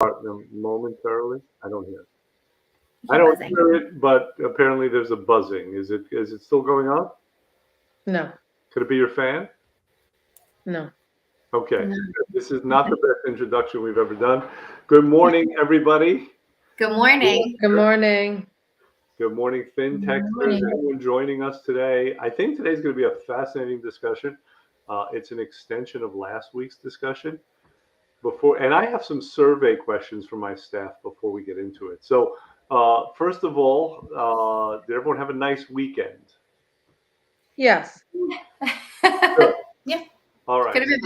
Them momentarily. I don't hear it. I You're don't buzzing. hear it, but apparently there's a buzzing. Is it still going on? No, Could it be your fan? no. Okay. No. This is not the best introduction we've ever done. Good morning, everybody. Good morning. Good morning. Good morning, FinTechsters. morning. Anyone joining us today? I think today's going to be a fascinating discussion. It's an extension of last week's discussion. And I have some survey questions for my staff before we get into it. So, first of all, did everyone have a nice weekend? Yes. Yeah. All right. Could have been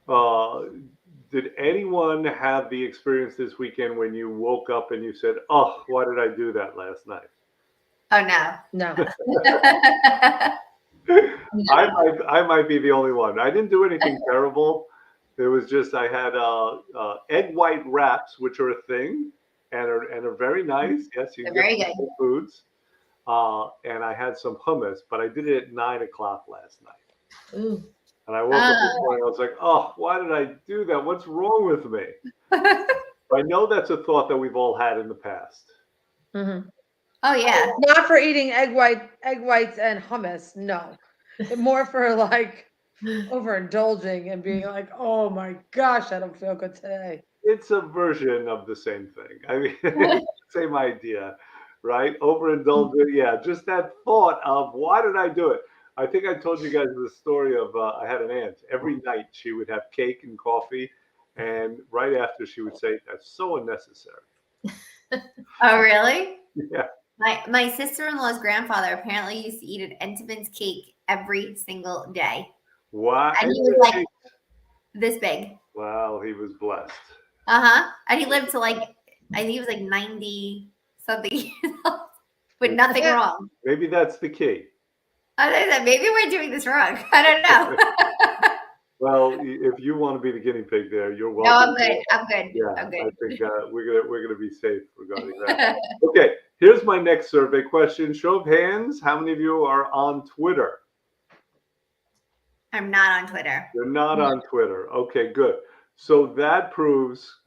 better. Did anyone have the experience this weekend when you woke up and you said, "Oh, why did I do that last night?" Oh no. No. I might be the only one. I didn't do anything terrible. It was just I had egg white wraps, which are a thing and are very nice. Yes, you They're can very get good. Whole Foods. And I had some hummus, but I did it at 9 o'clock last night. Ooh. And I woke up this morning. I was like, "Oh, why did I do that? What's wrong with me?" I know that's a thought that we've all had in the past. hmm Oh yeah. Not for eating egg whites and hummus. No, more for like overindulging and being like, oh my gosh, I don't feel good today. It's a version of the same thing. I mean, same idea, right? Overindulgent. Yeah, just that thought of why did I do it? I think I told you guys the story of I had an aunt. Every night she would have cake and coffee, and right after she would say, "That's so unnecessary." Oh really? Yeah. My sister-in-law's grandfather apparently used to eat an Entenmann's cake every single day. Why? And he was like this big. Wow, he was blessed. And he lived to like I think he was like 90 something years old with nothing wrong. Maybe that's the key. I said, maybe we're doing this wrong. I don't know. Well, if you want to be the guinea pig there, you're No, welcome. I'm good. I'm good. Yeah, I'm I good. think we're gonna be safe regarding that. Okay, here's my next survey question. Show of hands, how many of you are on Twitter? I'm not on Twitter. You're not on Twitter. Okay, good. So that proves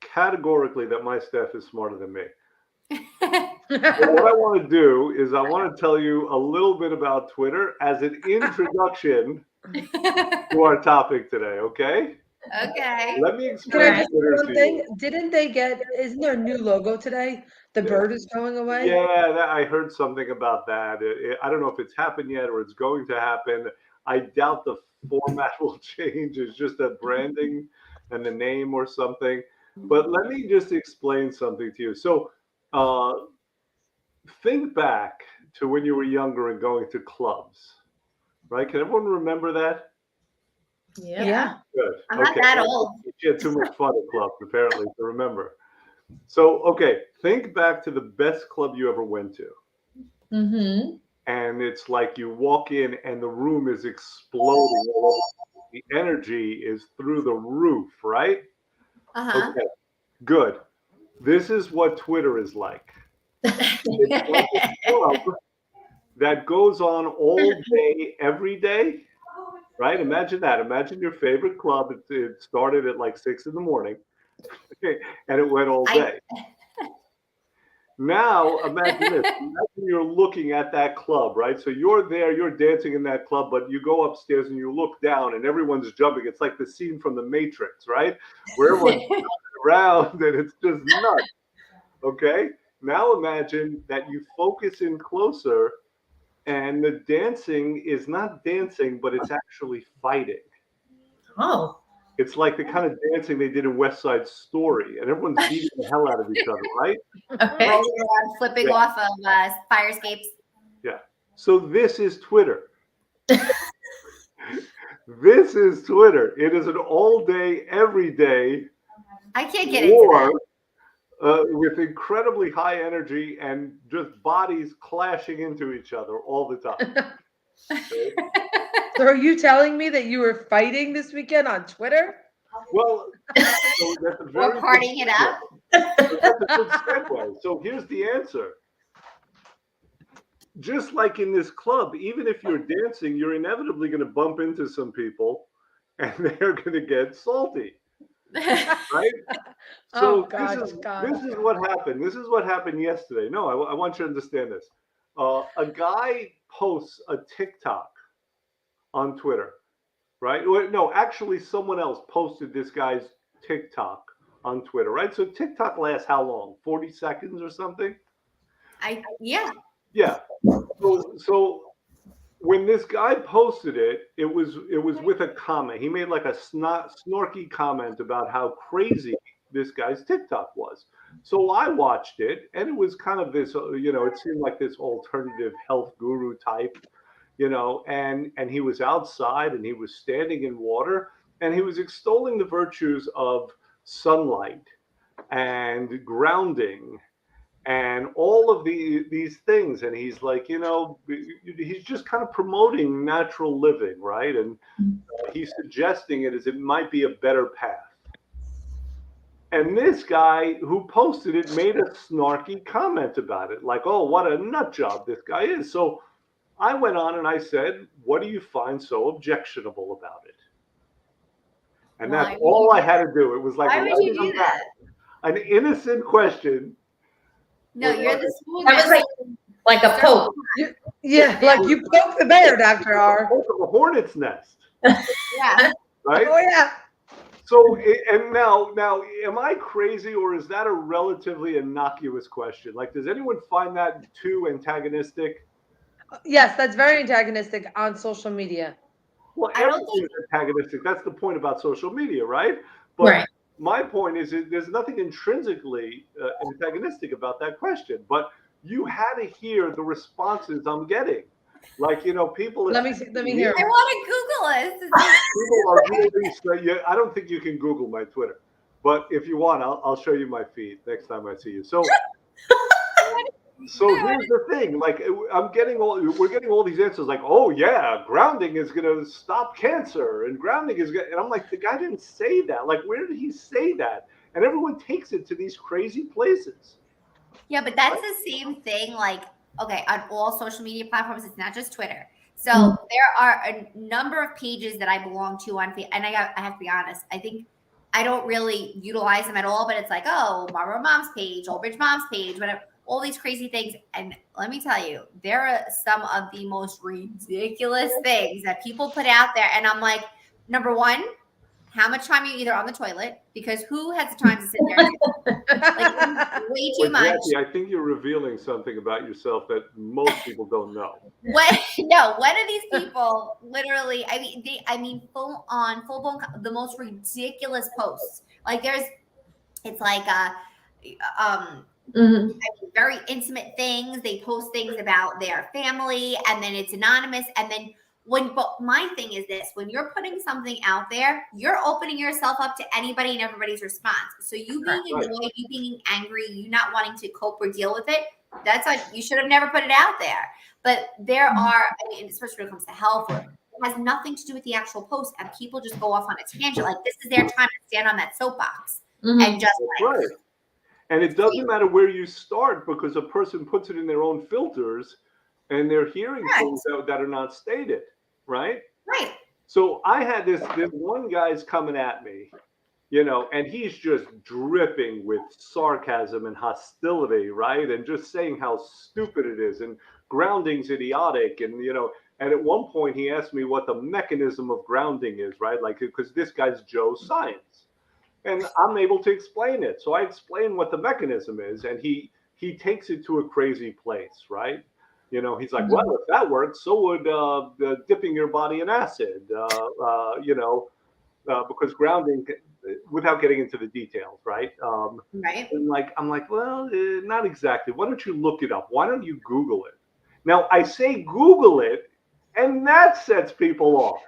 categorically that my staff is smarter than me. So what I want to do is I want to tell you a little bit about Twitter as an introduction to our topic today, okay? Okay. Let me Can I explain just say Twitter one to thing? you. Didn't they isn't there a new logo today? The bird is going away. Yeah, I heard something about that. I don't know if it's happened yet or it's going to happen. I doubt the format will change. It's just that branding and the name or something. But let me just explain something to you. So think back to when you were younger and going to clubs, right? Can everyone remember that? Yeah. Good. I'm not that old. You had too much fun at clubs, apparently, to remember. So, okay, think back to the best club you ever went to. Mm-hmm. And it's like you walk in and the room is exploding. The energy is through the roof, right? Okay, good. This is what Twitter is like. It's like a club that goes on all day, every day, right? Imagine that. Imagine your favorite club. It started at like 6 in the morning, and it went all day. Now imagine this. Imagine you're looking at that club, right? So you're there, you're dancing in that club, but you go upstairs and you look down and everyone's jumping. It's like the scene from the Matrix, right? Where everyone's jumping around and it's just nuts. Okay? Now imagine that you focus in closer and the dancing is not dancing, but it's actually fighting. Oh. It's like the kind of dancing they did in West Side Story, and everyone's beating the hell out of each other, right? Rolling around, flipping off of fire escapes. Yeah. So this is Twitter. This is Twitter. It is an all day, every day I can't get into war that. with incredibly high energy and just bodies clashing into each other all the time. Okay? So are you telling me that you were fighting this weekend on Twitter? Well, so that's a very Or partying it up. So that's a good segue. So here's the answer. Just like in this club, even if you're dancing, you're inevitably going to bump into some people and they're going to get salty. right? Oh So gosh, God. this is what happened. This is what happened yesterday. No, I want you to understand this. A guy posts a TikTok on Twitter, right? No, actually, someone else posted this guy's TikTok on Twitter, right? So TikTok lasts how long? 40 seconds or something? Yeah. Yeah. So when this guy posted it, it was with a comment. He made like a snorky comment about how crazy this guy's TikTok was. So I watched it, and it was kind of this, it seemed like this alternative health guru type, and he was outside and he was standing in water and he was extolling the virtues of sunlight and grounding and all of these things, and he's like, he's just kind of promoting natural living, right? And he's suggesting it as it might be a better path. And this guy who posted it made a snarky comment about it, like, oh, what a nut job this guy is. So I went on and I said, what do you find so objectionable about it? And that's all I had to do. It was like, why would you do that? An innocent question. No, you're the school. That was like a poke. Yeah, like you poke the bear, Dr. R. A hornet's nest. Yeah. Right? Oh, yeah. So, and now, am I crazy, or is that a relatively innocuous question? Like, does anyone find that too antagonistic? Yes, that's very antagonistic on social media. Well, everything is antagonistic. That's the point about social media, right? But Right. my point is, there's nothing intrinsically antagonistic about that question. But you had to hear the responses I'm getting. Like, people. Let me hear. I want to Google it. People are really. I don't think you can Google my Twitter, but if you want, I'll show you my feed next time I see you. So here's the thing. Like, we're getting all these answers. Like, oh yeah, grounding is going to stop cancer, and grounding is going. And I'm like, the guy didn't say that. Like, where did he say that? And everyone takes it to these crazy places. Yeah, but that's the same thing. Like, okay, on all social media platforms, it's not just Twitter. So there are a number of pages that I belong to on, and I have to be honest. I think I don't really utilize them at all. But it's like, oh, Marlboro Mom's page, Old Bridge Mom's page, whatever. All these crazy things. And let me tell you, there are some of the most ridiculous things that people put out there. And I'm like, number one, how much time are you either on the toilet? Because who has the time to sit there and do like, way too much. Jackie, I think you're revealing something about yourself that most people don't know. One of these people literally, I mean, full blown, the most ridiculous posts. Like it's like very intimate things. They post things about their family, and then it's anonymous. And then but my thing is this: when you're putting something out there, you're opening yourself up to anybody and everybody's response. So you being annoyed, you being angry, you not wanting to cope or deal with it, that's like, you should have never put it out there. But there are, especially when it comes to health, it has nothing to do with the actual post, and people just go off on a tangent. Like, this is their time to stand on that soapbox and just right. And it doesn't matter where you start, because a person puts it in their own filters and they're hearing things that are not stated, right? Right. So I had this one guy's coming at me, and he's just dripping with sarcasm and hostility, right? And just saying how stupid it is, and grounding's idiotic. And, and at one point he asked me what the mechanism of grounding is, right? Like, because this guy's Joe Science. And I'm able to explain it. So I explain what the mechanism is, and he takes it to a crazy place, right? He's like, well, if that works, so would dipping your body in acid, because grounding, without getting into the details, right? Right. And I'm like, well, not exactly. Why don't you look it up? Why don't you Google it? Now, I say Google it, and that sets people off.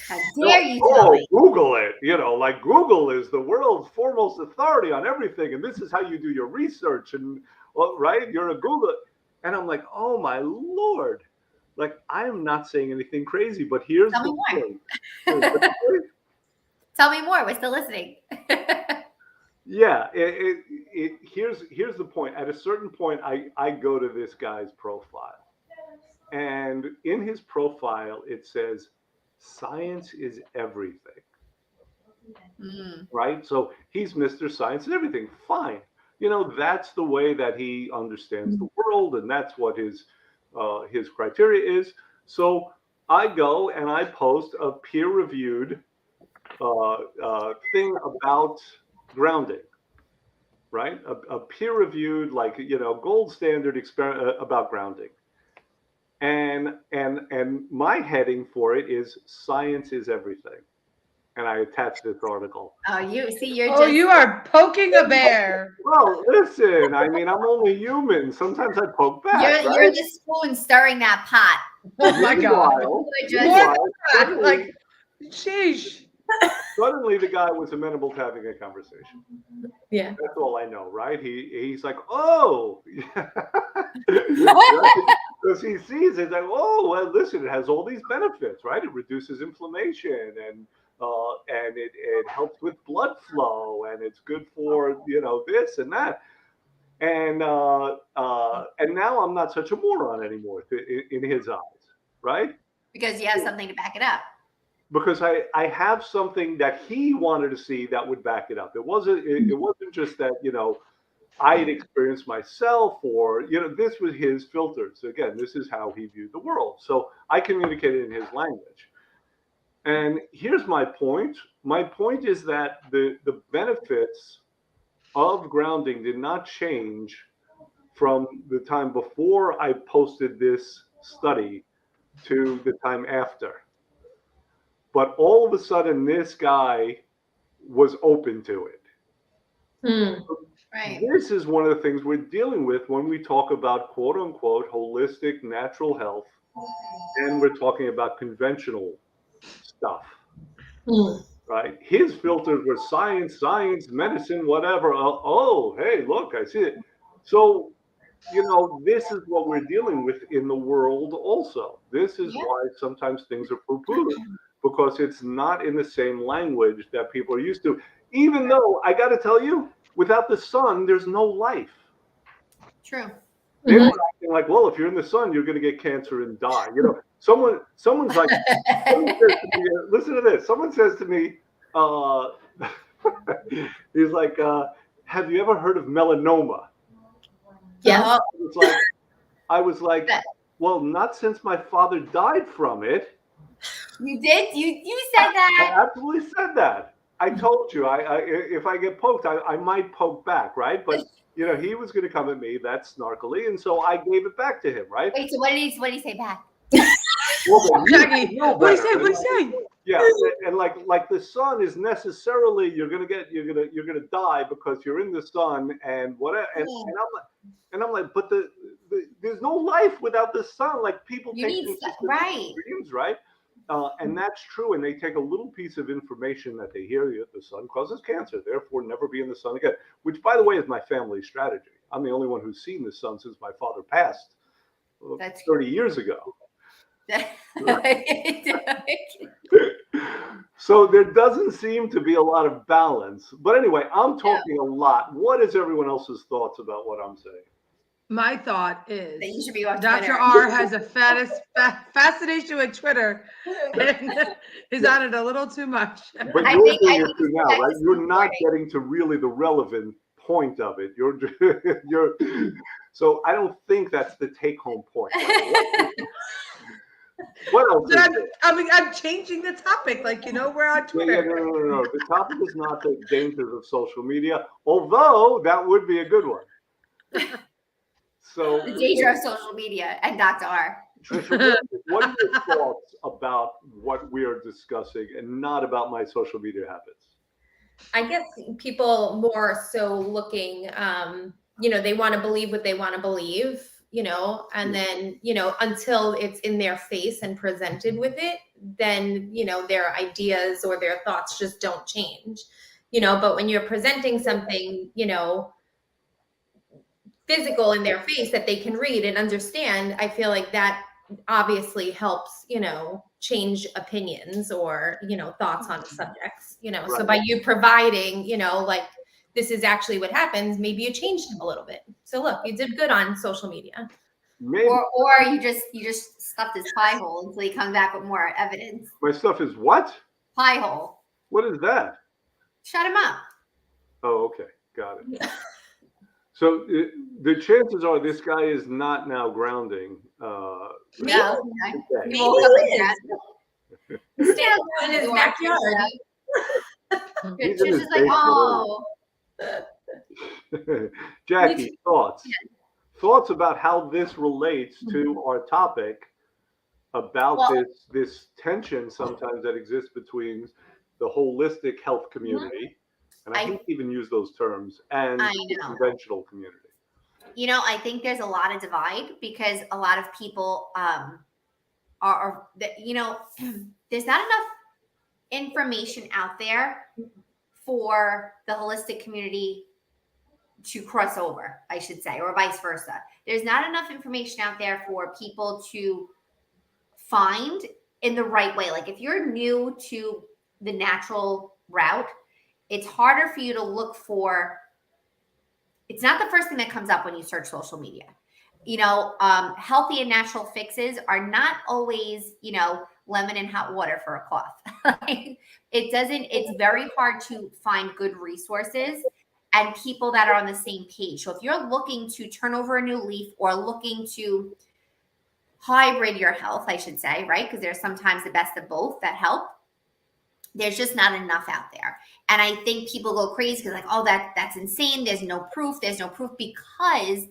How dare you tell me? Google it. Like, Google is the world's foremost authority on everything, and this is how you do your research, and right? You're a Google. And I'm like, oh my Lord. Like, I am not saying anything crazy, but here's the thing. Tell me more. We're still listening. Yeah, here's the point. At a certain point, I go to this guy's profile, and in his profile it says, "Science is everything." right? So he's Mr. Science and everything. Fine. That's the way that he understands the world, and that's what his criteria is. So I go and I post a peer-reviewed thing about grounding, right? A peer-reviewed, like gold standard experiment about grounding, and my heading for it is "Science is Everything," and I attached this article. Oh, you're Oh, just. you are poking a bear. Well, listen, I mean, I'm only human. Sometimes I poke back, You're right? the spoon stirring that pot. Oh my God. Meanwhile, Just- Like, sheesh. suddenly the guy was amenable to having a conversation. Yeah. That's all I know, right? He's like, oh, because he sees it like, oh, well, listen, it has all these benefits, right? It reduces inflammation and it helps with blood flow and it's good for this and that. And now I'm not such a moron anymore in his eyes, right? because you have something to back it up. Because I have something that he wanted to see that would back it up. It wasn't just that I had experienced myself, or this was his filters. Again, this is how he viewed the world. So I communicated in his language. And here's my point. My point is that the benefits of grounding did not change from the time before I posted this study to the time after. But all of a sudden, this guy was open to it. Right. This is one of the things we're dealing with when we talk about quote unquote holistic natural health, and we're talking about conventional stuff. Right? His filters were science, medicine, whatever. Oh, hey, look, I see it. So, this is what we're dealing with in the world also. This is why sometimes things are poo-pooed, because it's not in the same language that people are used to. Even though, I got to tell you, without the sun, there's no life. True. They were acting like, well, if you're in the sun, you're going to get cancer and die. Someone's like, listen to this. Someone says to me, he's like, have you ever heard of melanoma? Yeah. I was like, well, not since my father died from it. You did? You said I that? absolutely said that. I told you, if I get poked, I might poke back, right? But he was going to come at me that snarkily, and so I gave it back to him, right? Wait, so what did he say back? Well, Jackie, what do you say? Yeah, and like the sun is necessarily you're gonna die because you're in the sun and whatever. And I'm like, but there's no life without the sun. Like people You take need right. dreams, right? And that's true. And they take a little piece of information that they hear that the sun causes cancer, therefore never be in the sun again. Which, by the way, is my family strategy. I'm the only one who's seen the sun since my father passed 30 years ago. So there doesn't seem to be a lot of balance. But anyway, I'm talking a lot. What is everyone else's thoughts about what I'm saying? My thought is that you should be on Dr. Twitter. R has a fascination with Twitter and is on it a little too much. But you're doing it too now, right? You're not getting to really the relevant point of it. You're so I don't think that's the take-home point. What else? I'm changing the topic. Like, we're on Twitter. No. The topic is not the dangers of social media, although that would be a good one. So the danger of social media and Dr. R. Trisha, what are your thoughts about what we are discussing and not about my social media habits? I guess people more so looking, they want to believe what they want to believe, and then, until it's in their face and presented with it, then, their ideas or their thoughts just don't change, but when you're presenting something, physical in their face that they can read and understand, I feel like that obviously helps, change opinions or, thoughts on subjects, Right. So by you providing, like, this is actually what happens, maybe you changed him a little bit. So look, you did good on social media. Maybe. Or you just stuffed his pie hole until he comes back with more evidence. My stuff is what? Pie hole. What is that? Shut him up. Oh, okay. Got it. So the chances are this guy is not now grounding. No. Okay. He Maybe woke up he and is. He's standing in his backyard. He's in Trish his is like, basement. oh. Jackie, thoughts? Thoughts about how this relates to our topic about Well- this tension sometimes that exists between the holistic health community, and I hate to even use those terms, and the conventional community. You know, I think there's a lot of divide because a lot of people are you know, there's not enough information out there for the holistic community to cross over, I should say, or vice versa. There's not enough information out there for people to find in the right way. Like if you're new to the natural route, it's harder for you to look for. It's not the first thing that comes up when you search social media. You know, healthy and natural fixes are not always, you know, lemon and hot water for a cough. It's very hard to find good resources and people that are on the same page. So if you're looking to turn over a new leaf or looking to hybrid your health, I should say, right? Because there's sometimes the best of both that help. There's just not enough out there. And I think people go crazy because like, oh, that's insane. There's no proof because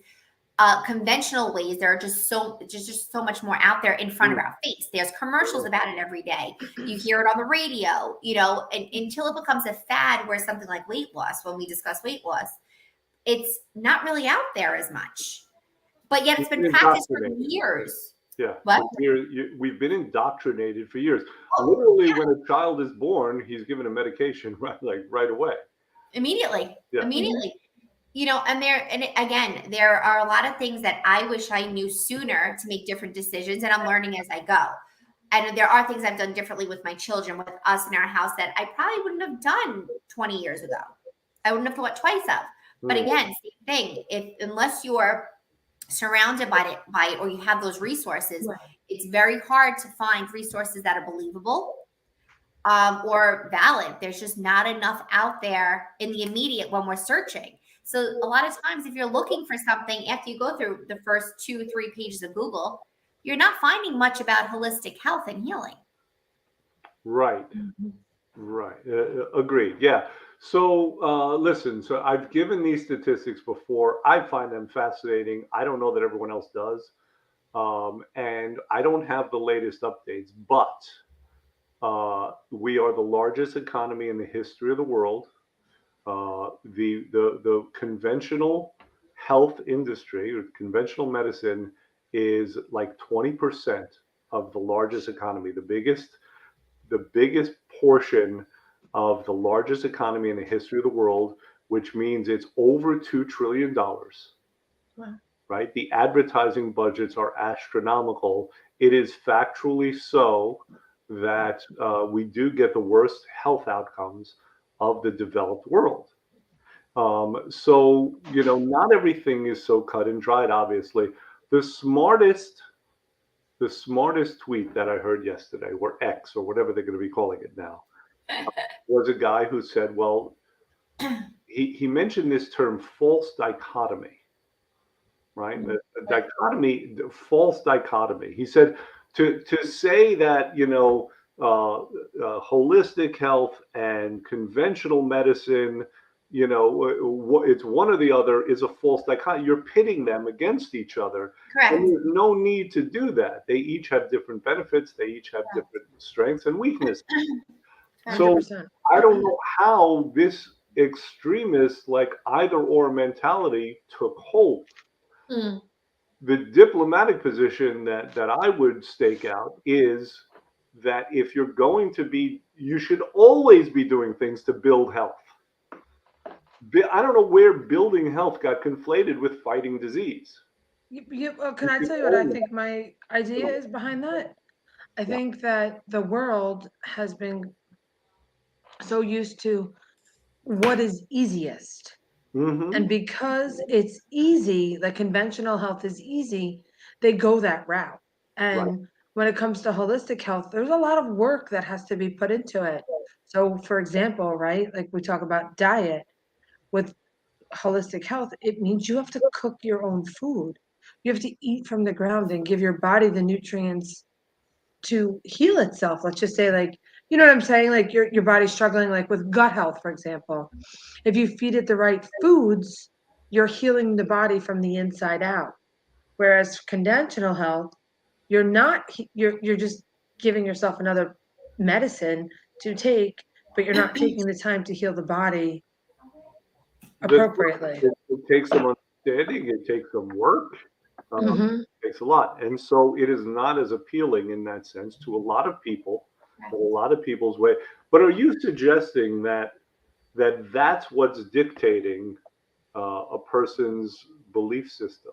conventional ways, there are just so much more out there in front of our face. There's commercials about it every day. You hear it on the radio, you know, and until it becomes a fad where something like weight loss, when we discuss weight loss, it's not really out there as much. But yet it's been practiced for years. Yeah. What? We've been indoctrinated for years. Literally, when a child is born, he's given a medication right away. Immediately. Yeah. Immediately. You know, and again, there are a lot of things that I wish I knew sooner to make different decisions, and I'm learning as I go. And there are things I've done differently with my children, with us in our house that I probably wouldn't have done 20 years ago. I wouldn't have thought twice of. But again, same thing. Unless you're surrounded by it or you have those resources, it's very hard to find resources that are believable or valid. There's just not enough out there in the immediate when we're searching. So a lot of times if you're looking for something, after you go through the first 2-3 pages of Google, you're not finding much about holistic health and healing. Right. Right. Agreed. Yeah. So listen, so I've given these statistics before. I find them fascinating. I don't know that everyone else does. And I don't have the latest updates, but we are the largest economy in the history of the world. The conventional health industry or conventional medicine is like 20% of the largest economy, the biggest portion of the largest economy in the history of the world, which means it's over $2 trillion. Wow. Right? The advertising budgets are astronomical. It is factually so that we do get the worst health outcomes of the developed world. So, you know, not everything is so cut and dried, obviously. The smartest tweet that I heard yesterday, or X, or whatever they're going to be calling it now, was a guy who said, well, he mentioned this term false dichotomy, right? False dichotomy. He said to say that, you know, holistic health and conventional medicine, you know, it's one or the other is a false dichotomy. You're pitting them against each other. Correct. And there's no need to do that. They each have different benefits. They each have different strengths and weaknesses. 100%. So I don't know how this extremist, like either or mentality took hold. The diplomatic position that I would stake out is that if you're going to be, you should always be doing things to build health. I don't know where building health got conflated with fighting disease. Can I tell you what I think my idea is behind that? I think that the world has been so used to what is easiest. And because it's easy, like conventional health is easy, they go that route. And when it comes to holistic health, there's a lot of work that has to be put into it. So for example, right, like we talk about diet with holistic health, it means you have to cook your own food. You have to eat from the ground and give your body the nutrients to heal itself. Let's just say, like, you know what I'm saying? Like your body's struggling, like with gut health, for example. If you feed it the right foods, you're healing the body from the inside out. Whereas conventional health, you're not, you're just giving yourself another medicine to take, but you're not taking the time to heal the body appropriately. It takes some understanding. It takes some work. Mhm. It takes a lot, and so it is not as appealing in that sense to a lot of people, a lot of people's way. But are you suggesting that that's what's dictating a person's belief system?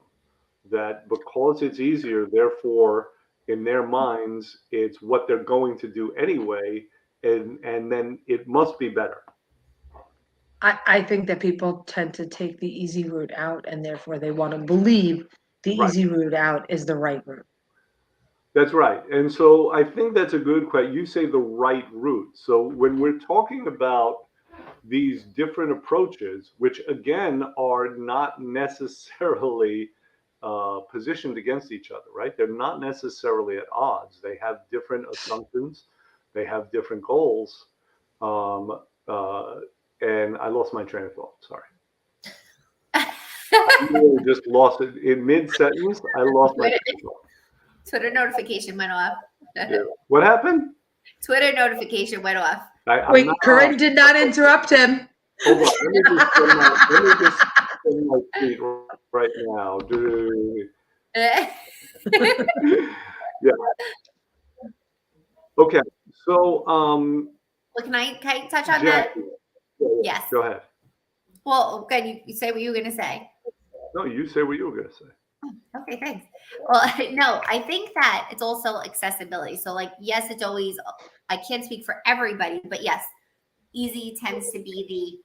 That because it's easier, therefore, in their minds, it's what they're going to do anyway, and then it must be better. I think that people tend to take the easy route out, and therefore they want to believe the Right. easy route out is the right route. That's right. And so I think that's a good question. You say the right route. So when we're talking about these different approaches, which again are not necessarily positioned against each other, right? They're not necessarily at odds. They have different assumptions, they have different goals. Um, uh, and I lost my train of thought. Sorry. I really just lost it in mid sentence. I lost my train of thought. Twitter notification went off. Yeah. What happened? Twitter notification went off. I'm Wait, not, Corinne did not interrupt him. hold on. Let me just send my tweet right now. Yeah. Okay. So, Well, can I touch on that? Jackie, yeah, Yes. go ahead. Well, good. You say what you were going to say. No, you say what you were going to say. Okay, thanks. Well, no, I think that it's also accessibility. So, like, yes, it's always, I can't speak for everybody, but yes, easy tends to be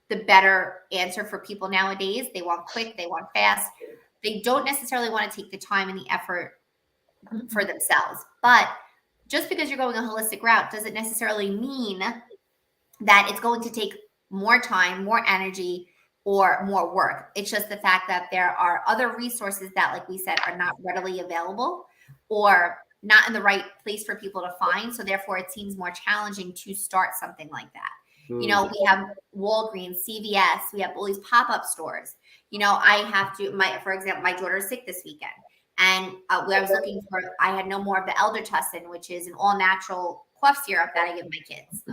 the better answer for people nowadays. They want quick, they want fast. They don't necessarily want to take the time and the effort for themselves. But just because you're going a holistic route doesn't necessarily mean that it's going to take more time, more energy, or more work. It's just the fact that there are other resources that, like we said, are not readily available or not in the right place for people to find. So therefore, it seems more challenging to start something like that. You know, we have Walgreens, CVS, we have all these pop-up stores. You know, I have to, for example, my daughter is sick this weekend. And where I was looking for, I had no more of the Eldertussin, which is an all-natural cough syrup that I give my kids.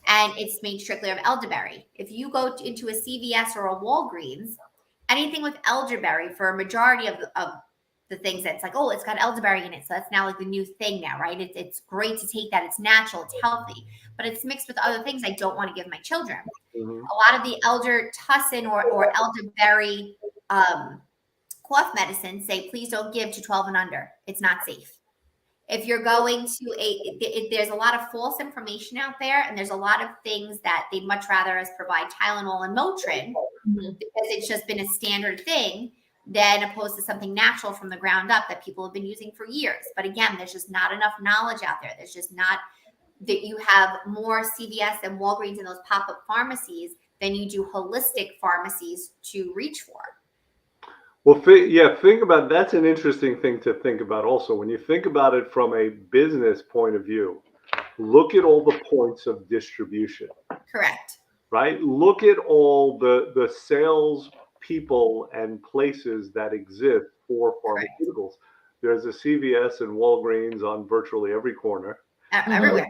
And it's made strictly of elderberry. If you go into a CVS or a Walgreens, anything with elderberry for a majority of the things that's like, oh, it's got elderberry in it. So that's now like the new thing now, right? It's great to take that. It's natural. It's healthy. But it's mixed with other things I don't want to give my children. Mm-hmm. A lot of the Eldertussin or elderberry cough medicines say, please don't give to 12 and under. It's not safe. If you're going to there's a lot of false information out there, and there's a lot of things that they'd much rather us provide Tylenol and Motrin because it's just been a standard thing than opposed to something natural from the ground up that people have been using for years. But again, there's just not enough knowledge out there. There's just not that you have more CVS and Walgreens and those pop-up pharmacies than you do holistic pharmacies to reach for. Well, think about that's an interesting thing to think about also. When you think about it from a business point of view, look at all the points of distribution. Correct. Right? Look at all the sales people and places that exist for pharmaceuticals. There's a CVS and Walgreens on virtually every corner. Everywhere.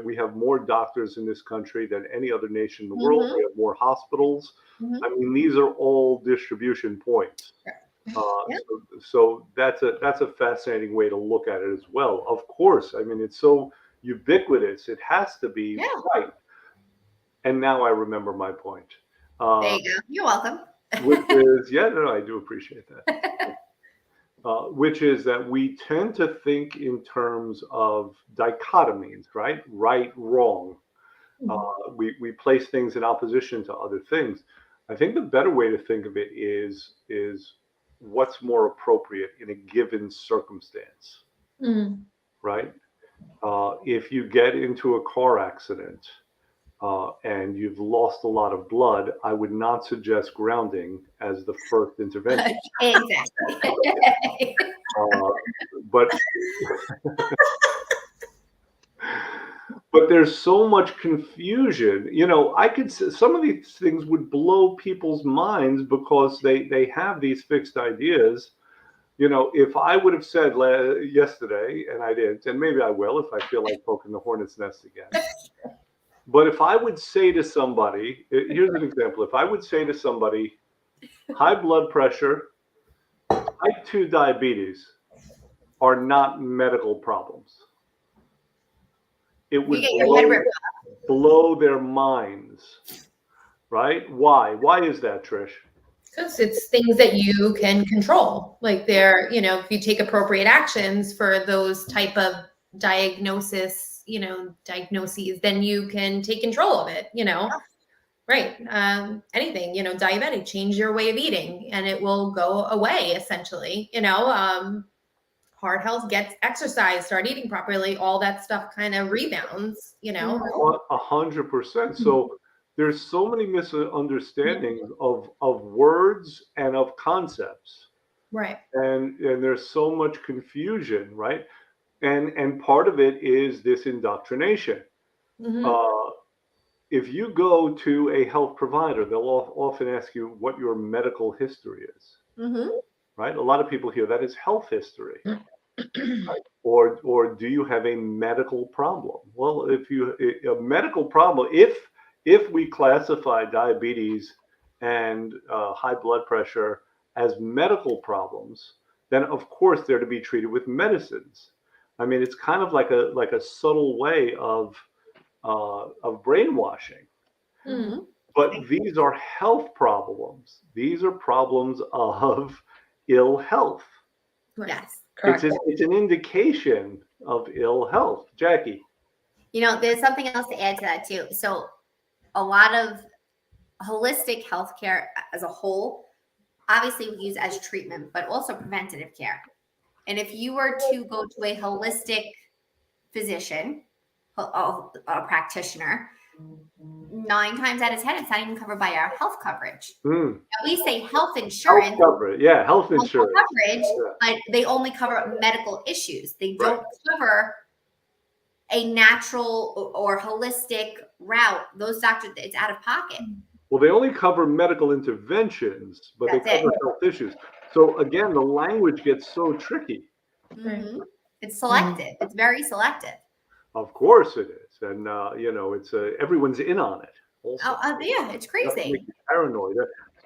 We have more doctors in this country than any other nation in the world. We have more hospitals. I mean, these are all distribution points. So that's a fascinating way to look at it as well. Of course, I mean, it's so ubiquitous. It has to be right. And now I remember my point. There you go. You're welcome. Which is, I do appreciate that. Which is that we tend to think in terms of dichotomies, right? Right, wrong. We place things in opposition to other things. I think the better way to think of it is what's more appropriate in a given circumstance, right? If you get into a car accident and you've lost a lot of blood, I would not suggest grounding as the first intervention. Exactly. But but there's so much confusion. I could some of these things would blow people's minds because they have these fixed ideas. If I would have said yesterday, and I didn't, and maybe I will if I feel like poking the hornet's nest again. But if I would say to somebody, here's an example. If I would say to somebody, high blood pressure, type 2 diabetes are not medical problems, it would blow their minds, right? Why? Why is that, Trish? Because it's things that you can control. Like if you take appropriate actions for those type of diagnoses, then you can take control of it, Right. Anything, diabetic, change your way of eating and it will go away essentially, heart health, gets exercise, start eating properly, all that stuff kind of rebounds, 100%. So there's so many misunderstandings of words and of concepts. Right. And there's so much confusion, right? And part of it is this indoctrination. If you go to a health provider, they'll often ask you what your medical history is. Right? A lot of people hear that as health history. Right? Or do you have a medical problem? Well, a medical problem, if we classify diabetes and high blood pressure as medical problems, then of course they're to be treated with medicines. I mean, it's kind of like a subtle way of brainwashing. But these are health problems. These are problems of ill health. Yes. It's an indication of ill health. Jackie. There's something else to add to that too. So a lot of holistic healthcare as a whole, obviously we use as treatment, but also preventative care. And if you were to go to a holistic physician, a practitioner, 9 times out of 10, it's not even covered by our health coverage. Now, we say health insurance. Health coverage, yeah, health insurance. Coverage, but they only cover medical issues. They don't cover a natural or holistic route. Those doctors, it's out of pocket. Well, they only cover medical interventions, but they cover health issues. So again, the language gets so tricky. It's selective. It's very selective. Of course it is, and it's everyone's in on it. Also. Yeah, it's crazy. Make you paranoid.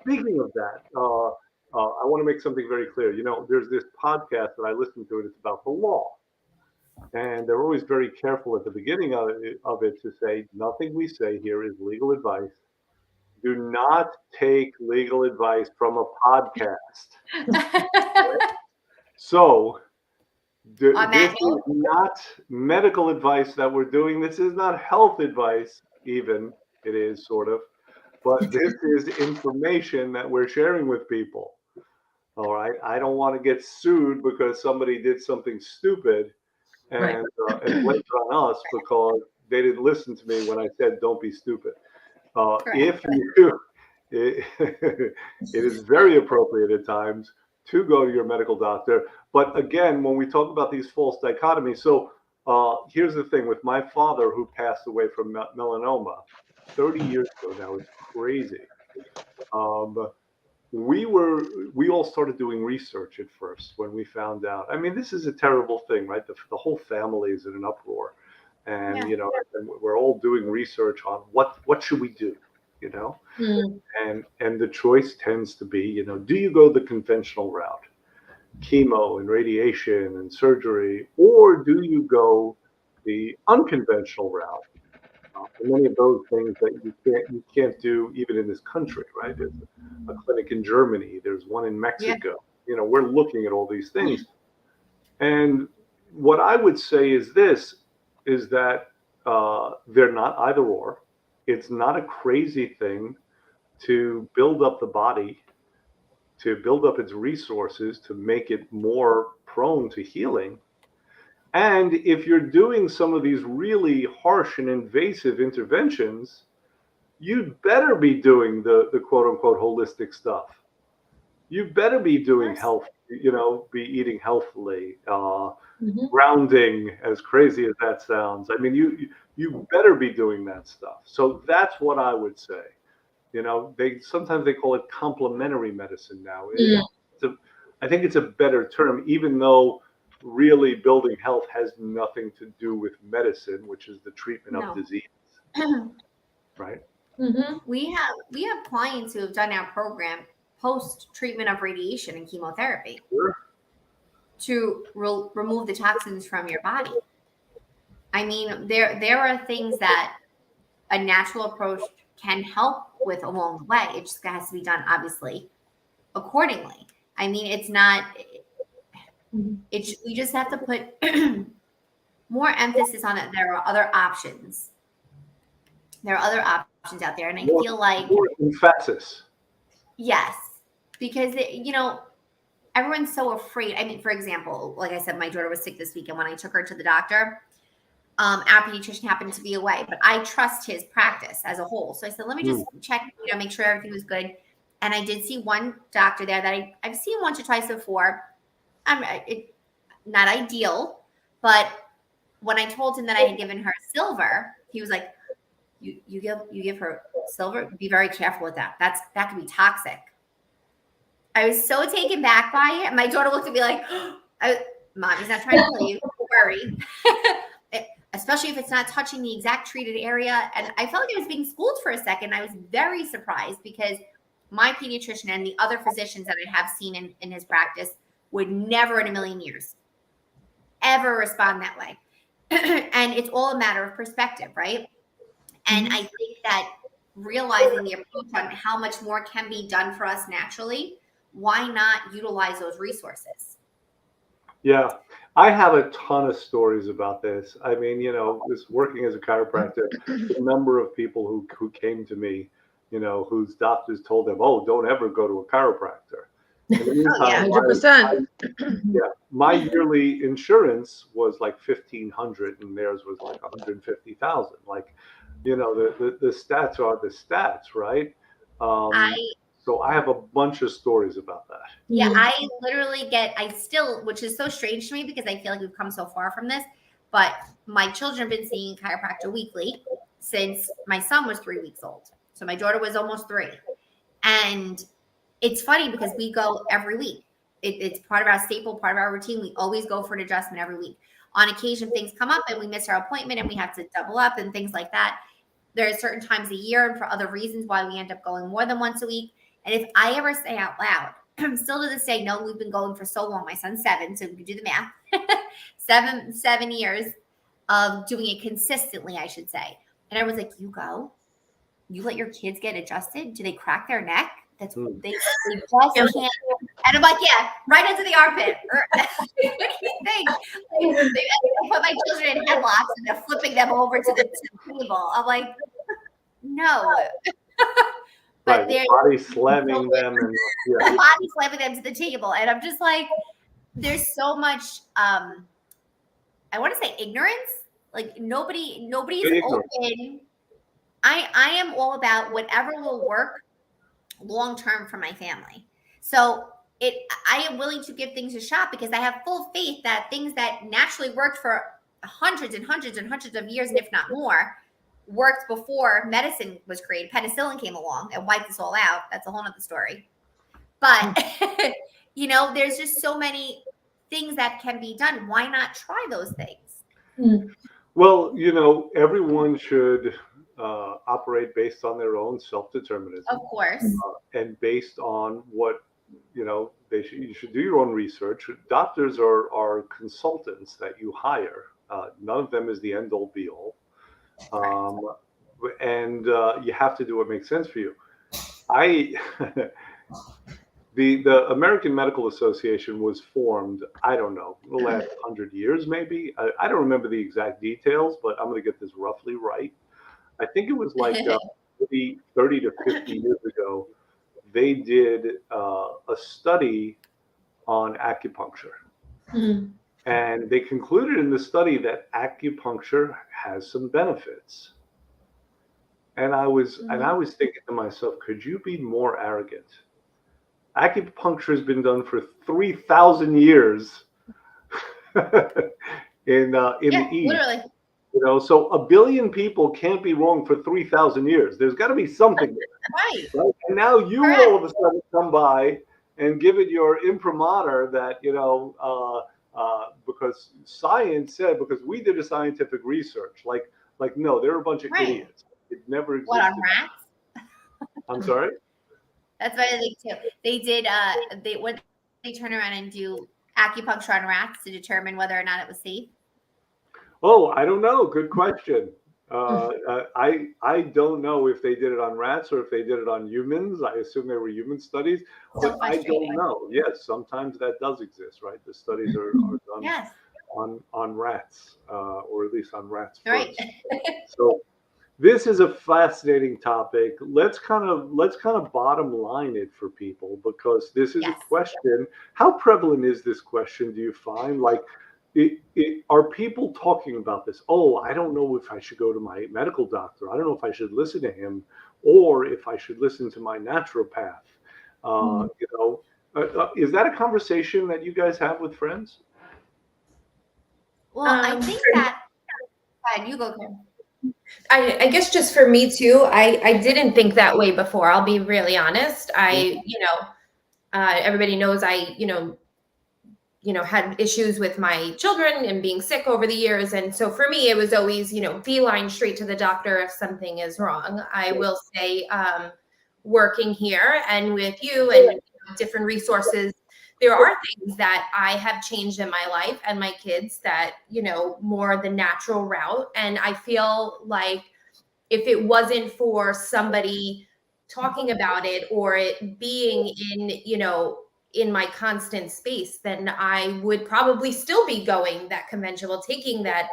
Speaking of that, I want to make something very clear. There's this podcast that I listen to, and it's about the law, and they're always very careful at the beginning of it to say nothing we say here is legal advice. Do not take legal advice from a podcast. So. This is not medical advice that we're doing. This is not health advice, even. It is sort of. But this is information that we're sharing with people. All right. I don't want to get sued because somebody did something stupid and blame it on us because they didn't listen to me when I said don't be stupid. If you do, it is very appropriate at times to go to your medical doctor. But again, when we talk about these false dichotomies, so here's the thing with my father who passed away from melanoma 30 years ago now, it's crazy. We all started doing research at first when we found out. I mean, this is a terrible thing, right? The whole family is in an uproar. And, and we're all doing research on what should we do? And the choice tends to be, do you go the conventional route, chemo and radiation and surgery, or do you go the unconventional route? And many of those things that you can't do even in this country, right? There's a clinic in Germany. There's one in Mexico. We're looking at all these things. And what I would say is that they're not either or. It's not a crazy thing to build up the body, to build up its resources, to make it more prone to healing. And if you're doing some of these really harsh and invasive interventions, you'd better be doing the quote unquote holistic stuff. You better be doing health, be eating healthily, Mhm. grounding, as crazy as that sounds. I mean, you better be doing that stuff. So that's what I would say. They sometimes they call it complementary medicine now. Mm. I think it's a better term, even though really building health has nothing to do with medicine, which is the treatment of No. disease, right? Mhm. We have clients who have done our program post treatment of radiation and chemotherapy Sure. to remove the toxins from your body. I mean, there are things that a natural approach can help with along the way. It just has to be done, obviously, accordingly. I mean, it's not. We just have to put more emphasis on it. There are other options. There are other options out there, and I More, feel like more emphasis. yes, because everyone's so afraid. I mean, for example, like I said, my daughter was sick this week, and when I took her to the doctor, our pediatrician happened to be away, but I trust his practice as a whole. So I said, let me just check, make sure everything was good. And I did see one doctor there that I've seen once or twice before. Not ideal, but when I told him that I had given her silver, he was like, "You give her silver? Be very careful with that. That could be toxic." I was so taken back by it. My daughter looked at me like, "Mommy's not trying to kill you. Don't worry." Especially if it's not touching the exact treated area. And I felt like I was being schooled for a second. I was very surprised because my pediatrician and the other physicians that I have seen in his practice would never in a million years ever respond that way. And it's all a matter of perspective, right? And I think that realizing the approach on how much more can be done for us naturally, why not utilize those resources? Yeah, I have a ton of stories about this. I mean, this working as a chiropractor, the number of people who came to me, whose doctors told them, "Oh, don't ever go to a chiropractor." In the meantime, 100%. my yearly insurance was like 1,500, and theirs was like 150,000. Like, the stats are the stats, right? I So I have a bunch of stories about that. Yeah, I literally which is so strange to me because I feel like we've come so far from this, but my children have been seeing a chiropractor weekly since my son was 3 weeks old. So my daughter was almost 3. And it's funny because we go every week. It's part of our staple, part of our routine. We always go for an adjustment every week. On occasion, things come up and we miss our appointment and we have to double up and things like that. There are certain times a year and for other reasons why we end up going more than once a week. And if I ever say out loud, still to this day, no, we've been going for so long. My son's 7, so we can do the math. 7 years of doing it consistently, I should say. And I was like, you let your kids get adjusted? Do they crack their neck? They just can't. And I'm like, yeah, right into the armpit. What do you think? They put my children in headlocks and they're flipping them over to the table. I'm like, no. But right, body slamming them and body slamming them to the table. And I'm just like, there's so much I want to say ignorance. Like nobody's open. I am all about whatever will work long term for my family. So I am willing to give things a shot because I have full faith that things that naturally worked for hundreds and hundreds and hundreds of years, and if not more, worked before medicine was created. Penicillin came along and wiped us all out. That's a whole nother story. But there's just so many things that can be done. Why not try those things? Well, everyone should operate based on their own self-determinism. Of course. And based on what, you should do your own research. Doctors are consultants that you hire. None of them is the end all be all. And you have to do what makes sense for you. The American Medical Association was formed, I don't know, the last 100 years maybe. I don't remember the exact details, but I'm going to get this roughly right. I think it was like 30 to 50 years ago, they did a study on acupuncture. And they concluded in the study that acupuncture has some benefits. And I was thinking to myself, could you be more arrogant? Acupuncture has been done for 3,000 years in the East. Literally. You know, so a billion people can't be wrong for 3,000 years. There's got to be something there. Right? And now you Correct. all of a sudden come by and give it your imprimatur that, because science said, because we did a scientific research, like no, they're a bunch of idiots. It never existed. What, on rats? I'm sorry? That's what I think too. They did, they turn around and do acupuncture on rats to determine whether or not it was safe. Oh, I don't know. Good question. I don't know if they did it on rats or if they did it on humans. I assume they were human studies, but I don't know. Yes, sometimes that does exist, right? The studies are done on rats, or at least on rats first. So this is a fascinating topic. Let's kind of bottom line it for people, because this is a question. How prevalent is this question, do you find? Like, are people talking about this? Oh, I don't know if I should go to my medical doctor. I don't know if I should listen to him, or if I should listen to my naturopath. Is that a conversation that you guys have with friends? Well, I think that. You go, Kim. I guess just for me too, I didn't think that way before. I'll be really honest. Everybody knows I had issues with my children and being sick over the years. And so for me, it was always, beeline straight to the doctor if something is wrong. I will say, working here and with you and different resources, there are things that I have changed in my life and my kids that, more the natural route. And I feel like if it wasn't for somebody talking about it or it being in my constant space, then I would probably still be going that conventional, taking that,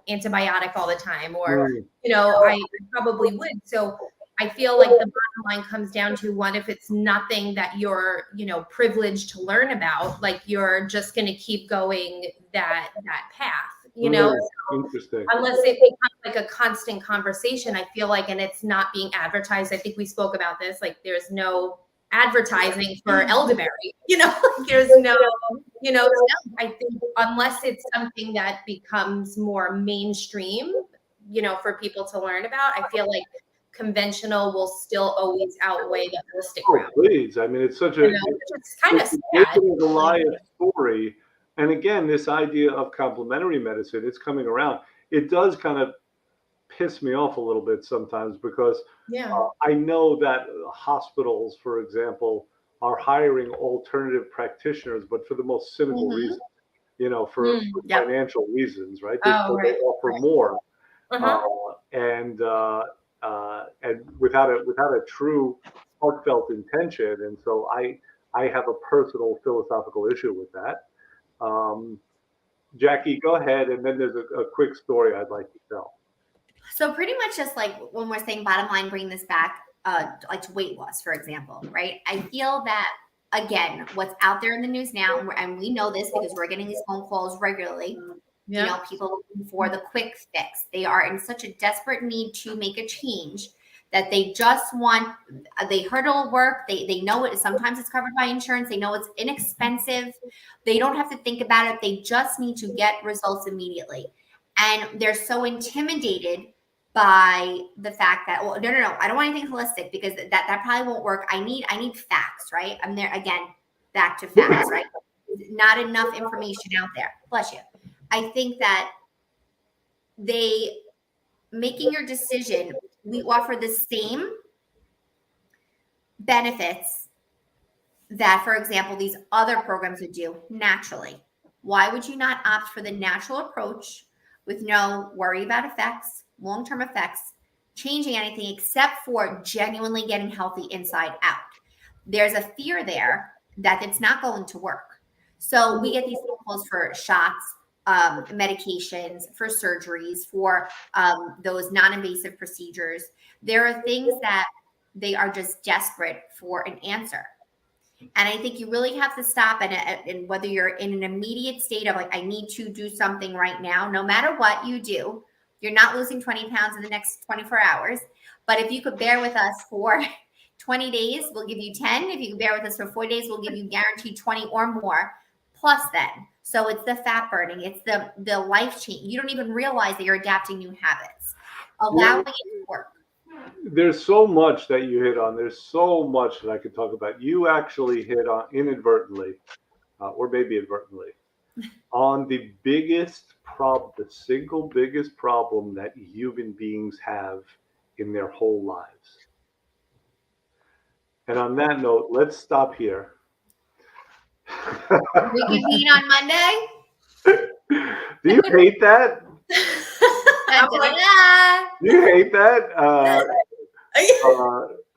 antibiotic all the time, or, I probably would. So I feel like the bottom line comes down to, one, if it's nothing that you're, privileged to learn about, like you're just going to keep going that path, Interesting. Unless it becomes like a constant conversation, I feel like, and it's not being advertised. I think we spoke about this, like there's no advertising for elderberry, there's no, I think unless it's something that becomes more mainstream, for people to learn about, I feel like conventional will still always outweigh the holistic route. Please. I mean, it's such a, it's kind of sad. It's a Goliath story. And again, this idea of complementary medicine, it's coming around. It does kind of piss me off a little bit sometimes, because I know that hospitals, for example, are hiring alternative practitioners, but for the most cynical reasons, for financial reasons, right? They offer more, and without a true heartfelt intention. And so I have a personal philosophical issue with that. Jackie, go ahead, and then there's a quick story I'd like to tell. So pretty much just like when we're saying bottom line, bring this back, like to weight loss, for example, right? I feel that, again, what's out there in the news now, and we know this because we're getting these phone calls regularly, people looking for the quick fix. They are in such a desperate need to make a change that they just want, they heard it'll work. They know it. Sometimes it's covered by insurance. They know it's inexpensive. They don't have to think about it. They just need to get results immediately. And they're so intimidated by the fact that, well, no, I don't want anything holistic, because that probably won't work. I need facts, right? I'm there again, back to facts, right? Not enough information out there. Bless you. I think that making your decision, we offer the same benefits that, for example, these other programs would do naturally. Why would you not opt for the natural approach with no worry about effects, long-term effects, changing anything except for genuinely getting healthy inside out? There's a fear there that it's not going to work. So we get these phone calls for shots, medications, for surgeries, for those non-invasive procedures. There are things that they are just desperate for an answer. And I think you really have to stop and whether you're in an immediate state of like, I need to do something right now, no matter what you do, you're not losing 20 pounds in the next 24 hours. But if you could bear with us for 20 days, we'll give you 10. If you can bear with us for 4 days, we'll give you guaranteed 20 or more plus then. So it's the fat burning, it's the life change. You don't even realize that you're adapting new habits, allowing it to work. There's so much that you hit on. There's so much that I could talk about. You actually hit on inadvertently, or maybe advertently, on the biggest problem, the single biggest problem that human beings have in their whole lives. And on that note, let's stop here. Reconvene on Monday. Do you hate that? Do you hate that?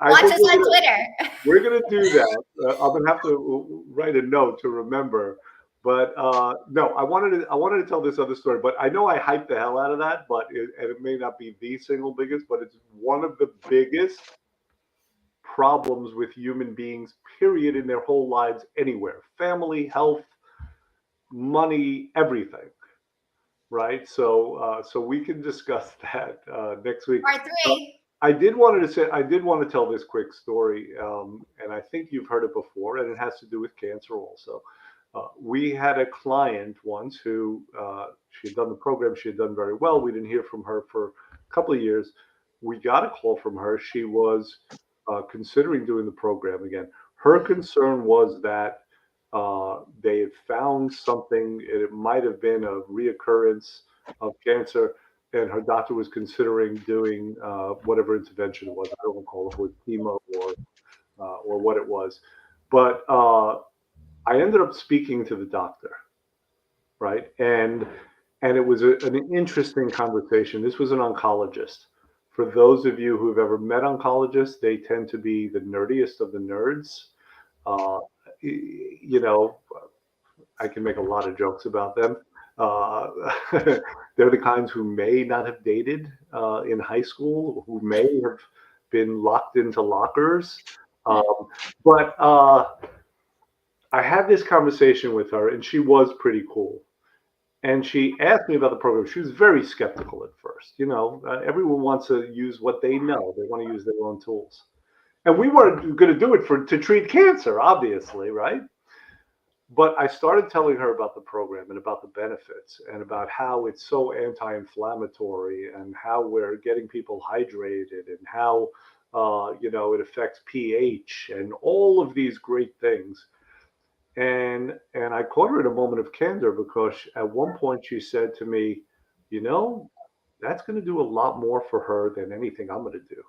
Watch us on Twitter. We're gonna do that. I'm gonna have to write a note to remember. But no, I wanted to tell this other story. But I know I hyped the hell out of that. But it may not be the single biggest, but it's one of the biggest problems with human beings, period, in their whole lives, anywhere, family, health, money, everything. Right. So we can discuss that next week. Part 3. I did want to tell this quick story, and I think you've heard it before, and it has to do with cancer also. We had a client once who she had done the program, she had done very well. We didn't hear from her for a couple of years. We got a call from her. She was considering doing the program again. Her concern was that they had found something. It might have been a reoccurrence of cancer, and her doctor was considering doing whatever intervention it was. I don't recall if it was chemo or what it was, but I ended up speaking to the doctor, right? And it was an interesting conversation. This was an oncologist. For those of you who've ever met oncologists, they tend to be the nerdiest of the nerds. You know, I can make a lot of jokes about them. They're the kinds who may not have dated in high school, who may have been locked into lockers. But I had this conversation with her, and she was pretty cool. And she asked me about the program. She was very skeptical at first. You know, everyone wants to use what they know. They want to use their own tools. And we weren't going to do it to treat cancer, obviously, right? But I started telling her about the program and about the benefits and about how it's so anti-inflammatory and how we're getting people hydrated and how it affects pH and all of these great things. And I caught her in a moment of candor because at one point she said to me, that's going to do a lot more for her than anything I'm going to do.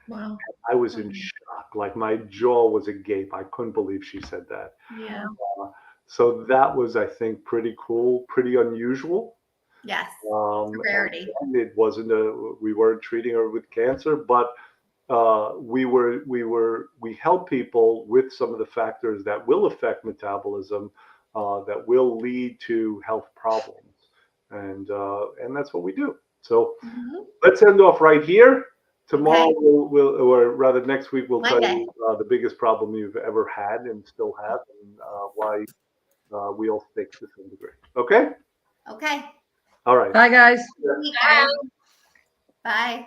Wow. I was in shock. Like my jaw was agape. I couldn't believe she said that. Yeah. So that was, I think, pretty cool, pretty unusual. Yes. Rarity. And it wasn't we weren't treating her with cancer, but we help people with some of the factors that will affect metabolism, that will lead to health problems, and that's what we do. So let's end off right here. Tomorrow, we'll or rather next week, we'll tell you the biggest problem you've ever had and still have, and why we all stink to some degree. Okay? Okay. All right. Bye, guys. Bye. Bye.